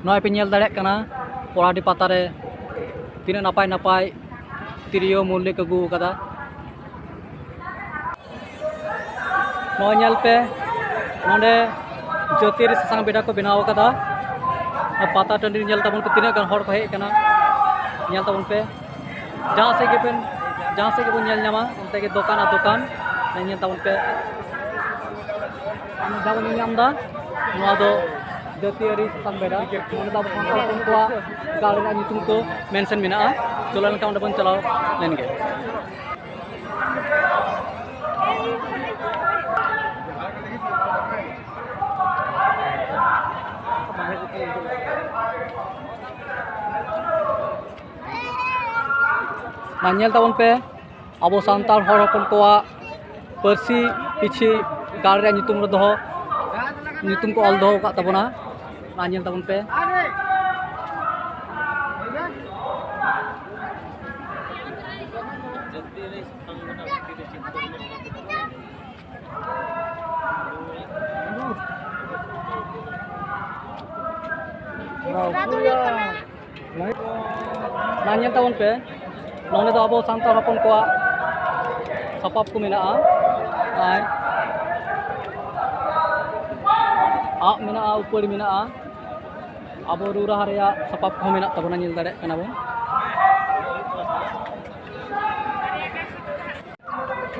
नॉय पे नेल दाड़े कना पोराडी पाता रे तीन नापाय नापाय तिरियो मूल्य को अगू कदा नॉय नेल पे नोंडे ज्योतिर सासांग बेड़ा को बनाव कदा पाता टंडी नेल ताबन पे तीन गन हड़ को हेज कना नेल ताबन पे जहाँ से के नेल नामा उनते के दुकान नेल ताबन पे जाबन नामदा नोआ दो ज्योतिरी सासांग बेड़ा नोंडे दाब सानताल को गाल रे नितुम को मेंशन मेना चलो नका उंडे बन चलाव लेन गे नाnyel ताबन पे अब सानताल हर हपन कोआ परसी पिछी गाल रे नितुम रे दोहो नितुम को ऑल दोहो का ताबना नाnyel ताबन पे नाnyel ताबन पे नोंडे दो अब सानताल हपन कोआ सपाप को मेना आय आप मेना ऊपर मेना अब रूरा रेया सपाप को मेना तबना नेल दाड़े कना बन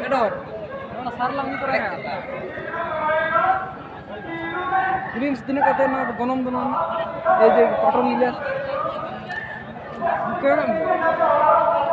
एडोर ना सारलाम नि करे ग्रीन्स दिन कते ना गनम दनन ए जे कटन निले करम तो